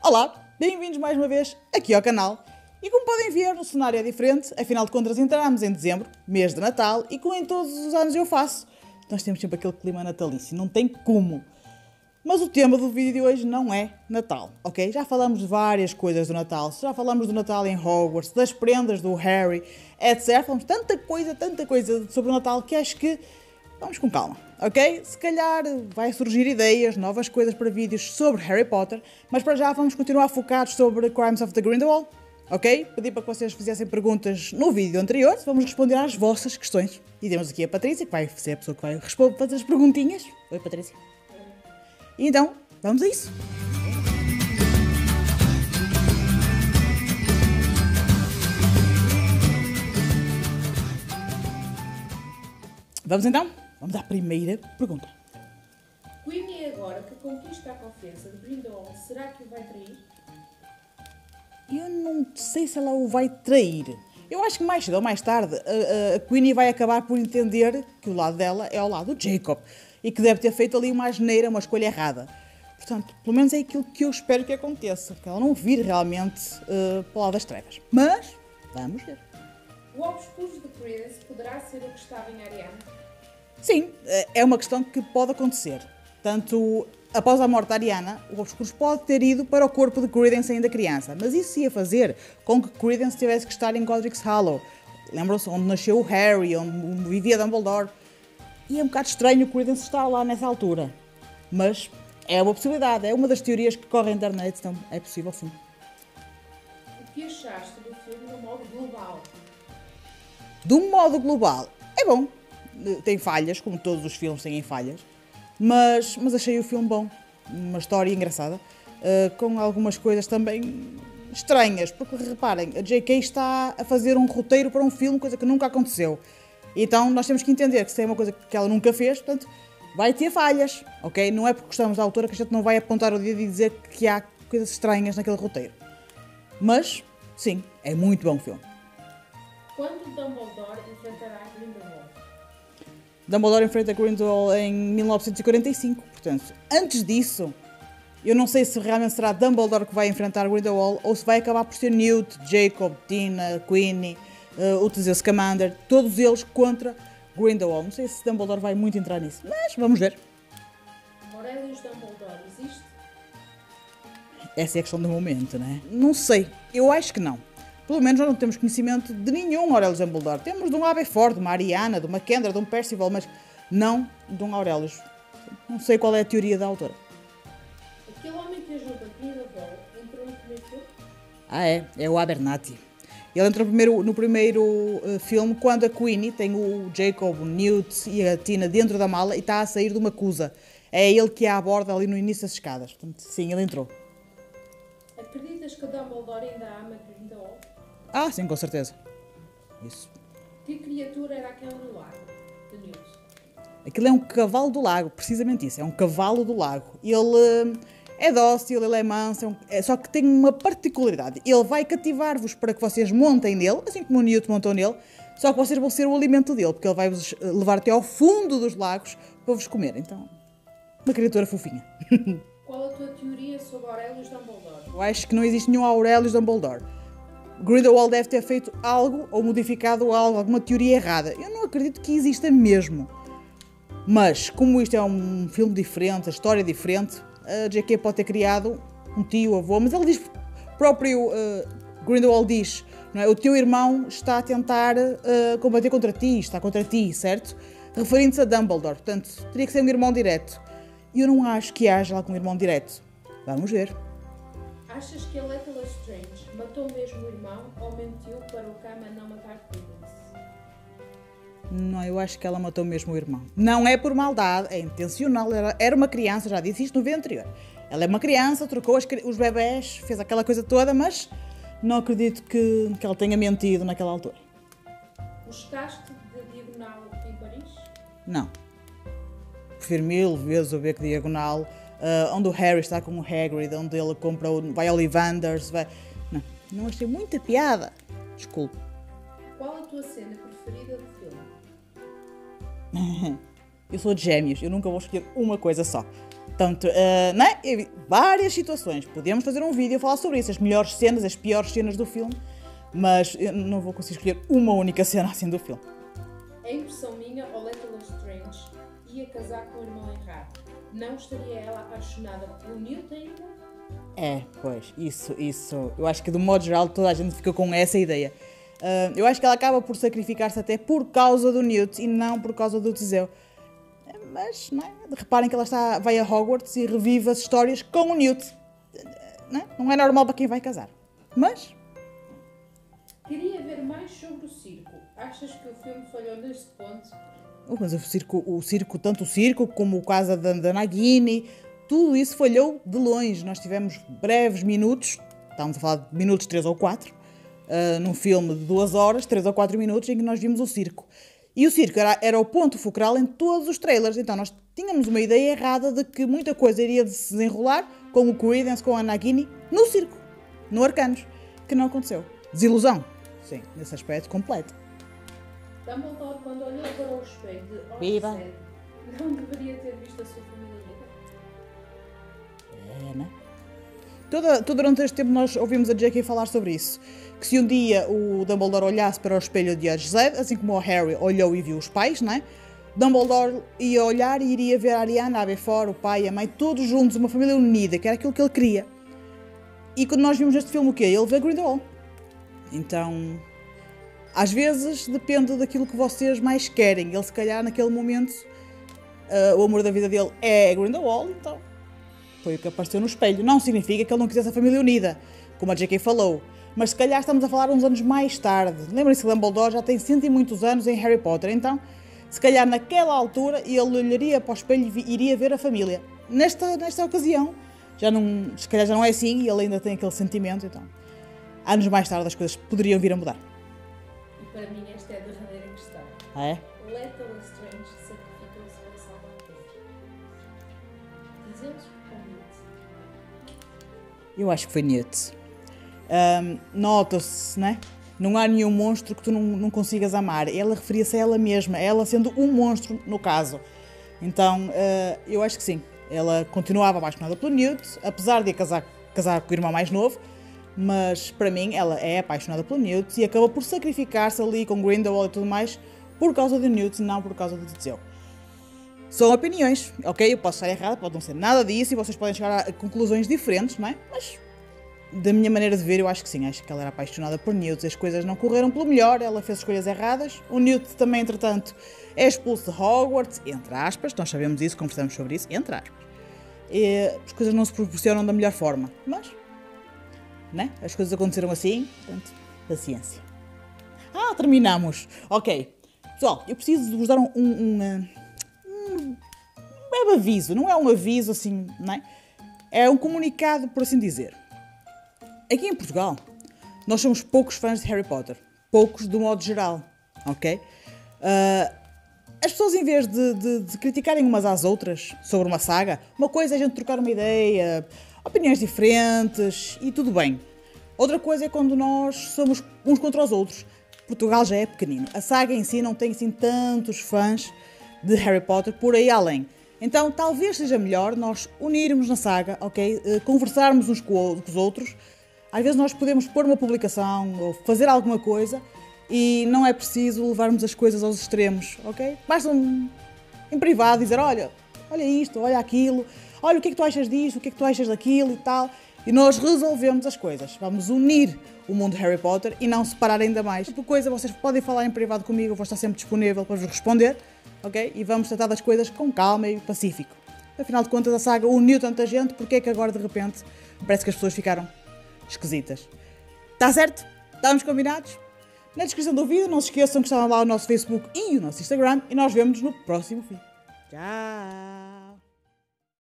Olá, bem-vindos mais uma vez aqui ao canal. E como podem ver, o cenário é diferente, afinal de contas entramos em dezembro, mês de Natal, e como em todos os anos eu faço, nós temos sempre aquele clima natalício, não tem como. Mas o tema do vídeo de hoje não é Natal, ok? Já falamos de várias coisas do Natal, já falamos do Natal em Hogwarts, das prendas do Harry, etc. Falamos tanta coisa sobre o Natal que acho que vamos com calma, ok? Se calhar vai surgir ideias, novas coisas para vídeos sobre Harry Potter, mas para já vamos continuar focados sobre Crimes of the Grindelwald, ok? Pedi para que vocês fizessem perguntas no vídeo anterior, vamos responder às vossas questões. E temos aqui a Patrícia, que vai ser a pessoa que vai responder para as perguntinhas. Oi, Patrícia. E então, vamos a isso. Vamos então? Vamos à primeira pergunta. Queenie, agora que conquista a confiança de Grindelwald, será que o vai trair? Eu não sei se ela o vai trair. Eu acho que mais cedo ou mais tarde a Queenie vai acabar por entender que o lado dela é ao lado do Jacob e que deve ter feito ali uma asneira, uma escolha errada. Portanto, pelo menos é aquilo que eu espero que aconteça, que ela não vire realmente para o lado das trevas. Mas, vamos ver. O Obscuros de Credence poderá ser o que estava em Ariana? Sim, é uma questão que pode acontecer. Tanto após a morte da Ariana, o Obscuros pode ter ido para o corpo de Credence ainda criança, mas isso ia fazer com que Credence tivesse que estar em Godric's Hollow. Lembram-se onde nasceu o Harry, onde vivia Dumbledore. E é um bocado estranho o Credence estar lá nessa altura. Mas é uma possibilidade, é uma das teorias que correm na internet, então é possível sim. O que achaste do filme no modo global? De um modo global, é bom. Tem falhas, como todos os filmes têm falhas, mas achei o filme bom. Uma história engraçada, com algumas coisas também estranhas, porque reparem, a J.K. está a fazer um roteiro para um filme, coisa que nunca aconteceu. Então nós temos que entender que isso é uma coisa que ela nunca fez, portanto vai ter falhas, ok? Não é porque gostamos da autora que a gente não vai apontar o dedo e dizer que há coisas estranhas naquele roteiro. Mas, sim, é muito bom o filme. Quando Dumbledore enfrentará Grindelwald? Dumbledore enfrenta Grindelwald em 1945, portanto, antes disso, eu não sei se realmente será Dumbledore que vai enfrentar Grindelwald ou se vai acabar por ser Newt, Jacob, Tina, Queenie, o Teseus Scamander, todos eles contra Grindelwald. Não sei se Dumbledore vai muito entrar nisso, mas vamos ver. Aurelius Dumbledore existe? Essa é a questão do momento, né? Não sei, eu acho que não. Pelo menos nós não temos conhecimento de nenhum Aurelius Dumbledore. Temos de um Aberforth, de uma Ariana, de uma Kendra, de um Percival, mas não de um Aurelius. Não sei qual é a teoria da autora. Aquele homem que ajuda Grindelwald entrou no primeiro filme? É o Abernathy. Ele entra no primeiro filme quando a Queenie tem o Jacob, o Newt e a Tina dentro da mala e está a sair de uma cusa. É ele que a aborda ali no início das escadas. Portanto, sim, ele entrou. Acreditas que Dumbledore ainda ama Grindelwald? Ah, sim, com certeza. Isso. Que criatura era aquela no lago? De Newt. Aquilo é um cavalo do lago, precisamente isso. É um cavalo do lago. Ele é dócil, ele é manso, só que tem uma particularidade. Ele vai cativar-vos para que vocês montem nele, assim como o Newt montou nele, só que vocês vão ser o alimento dele, porque ele vai-vos levar até ao fundo dos lagos para vos comer. Então, uma criatura fofinha. Qual a tua teoria sobre Aurelius Dumbledore? Eu acho que não existe nenhum Aurelius Dumbledore. Grindelwald deve ter feito algo ou modificado algo, alguma teoria errada. Eu não acredito que exista mesmo. Mas, como isto é um filme diferente, a história é diferente, a J.K. pode ter criado um tio, avô, mas ele diz, próprio Grindelwald diz, não é? O teu irmão está a tentar combater contra ti, está contra ti, certo? Referindo-se a Dumbledore, portanto, teria que ser um irmão direto. E eu não acho que haja algum irmão direto. Vamos ver. Achas que a Leta Lestrange matou mesmo o irmão ou mentiu para o Cama não matar Credence? Não, eu acho que ela matou mesmo o irmão. Não é por maldade, é intencional. Era uma criança, já disse isto no vídeo anterior. Ela é uma criança, trocou os bebés, fez aquela coisa toda, mas não acredito que ela tenha mentido naquela altura. Gostaste de Diagonal em Paris? Não. Prefiro mil vezes o Beco Diagonal, onde o Harry está com o Hagrid, onde ele compra vai ao Ollivanders, vai... Não achei muita piada. Desculpe. Qual a tua cena preferida do filme? Eu sou de gêmeos, eu nunca vou escolher uma coisa só. Portanto, né? Várias situações. Podíamos fazer um vídeo a falar sobre isso, as melhores cenas, as piores cenas do filme, mas eu não vou conseguir escolher uma única cena assim do filme. É impressão minha ou Leta Lestrange ia casar com o irmão errado? Não estaria ela apaixonada pelo Newt ainda? Pois, isso. Eu acho que, do modo geral, toda a gente fica com essa ideia. Eu acho que ela acaba por sacrificar-se até por causa do Newt e não por causa do Teseu. Mas, não é? Reparem que ela vai a Hogwarts e revive as histórias com o Newt. Não é normal para quem vai casar. Mas... Queria ver mais sobre o circo. Achas que o filme falhou neste ponto? Mas o circo, tanto o circo como o caso da Nagini, tudo isso falhou de longe. Nós tivemos breves minutos, estávamos a falar de minutos 3 ou 4, num filme de 2 horas, 3 ou 4 minutos, em que nós vimos o circo. E o circo era o ponto focal em todos os trailers, então nós tínhamos uma ideia errada de que muita coisa iria se desenrolar com o Credence, com a Nagini, no circo, no Arcanos, que não aconteceu. Desilusão, sim, nesse aspecto completo. Dumbledore, quando olhou para o espelho de Viva. Hogsmeade, não deveria ter visto a sua família viva? Né? Todo durante este tempo nós ouvimos a J.K. falar sobre isso. Que se um dia o Dumbledore olhasse para o espelho de Hogsmeade, assim como o Harry olhou e viu os pais, né? Dumbledore ia olhar e iria ver a Ariana, a Belphegor, o pai e a mãe, todos juntos, uma família unida, que era aquilo que ele queria. E quando nós vimos este filme, o quê? Ele vê Grindelwald. Então... às vezes depende daquilo que vocês mais querem. Ele, se calhar, naquele momento, o amor da vida dele é Grindelwald, então foi o que apareceu no espelho. Não significa que ele não quisesse a família unida, como a J.K. falou. Mas se calhar estamos a falar uns anos mais tarde. Lembrem-se que Dumbledore já tem 100 e muitos anos em Harry Potter, então, se calhar naquela altura ele olharia para o espelho e iria ver a família. Nesta ocasião, se calhar já não é assim e ele ainda tem aquele sentimento, então, anos mais tarde as coisas poderiam vir a mudar. Para mim, esta é a derradeira questão. É? Leta Lestrange sacrificou-se para salvar todos. Dizemos ou Newt? Eu acho que foi Newt. Nota-se, né? Não há nenhum monstro que tu não consigas amar. Ela referia-se a ela mesma, ela sendo um monstro no caso. Então, eu acho que sim. Ela continuava apaixonada pelo Newt, apesar de casar com o irmão mais novo. Mas, para mim, ela é apaixonada pelo Newt e acaba por sacrificar-se ali com Grindelwald e tudo mais por causa do Newt, não por causa do Teseu. São opiniões, ok? Eu posso estar errada, pode não ser nada disso e vocês podem chegar a conclusões diferentes, não é? Mas, da minha maneira de ver, eu acho que sim. Acho que ela era apaixonada por Newt. As coisas não correram pelo melhor, ela fez escolhas erradas. O Newt também, entretanto, é expulso de Hogwarts, entre aspas. Nós sabemos isso, conversamos sobre isso, entre aspas. E as coisas não se proporcionam da melhor forma, mas... né? As coisas aconteceram assim, portanto, paciência. Terminamos. Ok. Pessoal, eu preciso de vos dar um aviso. Não é um aviso assim, não é? É um comunicado, por assim dizer. Aqui em Portugal, nós somos poucos fãs de Harry Potter. Poucos, do modo geral. Ok? As pessoas, em vez de criticarem umas às outras sobre uma saga, uma coisa é a gente trocar uma ideia, opiniões diferentes e tudo bem. Outra coisa é quando nós somos uns contra os outros. Portugal já é pequenino. A saga em si não tem assim tantos fãs de Harry Potter por aí além. Então talvez seja melhor nós unirmos na saga, ok? Conversarmos uns com os outros. Às vezes nós podemos pôr uma publicação ou fazer alguma coisa e não é preciso levarmos as coisas aos extremos, ok? Basta em privado dizer, olha isto, olha aquilo, olha o que é que tu achas disto, o que é que tu achas daquilo e tal. E nós resolvemos as coisas. Vamos unir o mundo de Harry Potter e não separar ainda mais. Por coisa, vocês podem falar em privado comigo, eu vou estar sempre disponível para vos responder, ok? E vamos tratar das coisas com calma e pacífico. Afinal de contas, a saga uniu tanta gente, porque é que agora, de repente, parece que as pessoas ficaram esquisitas? Está certo? Estamos combinados? Na descrição do vídeo, não se esqueçam que está lá o nosso Facebook e o nosso Instagram. E nós vemos no próximo vídeo. Tchau!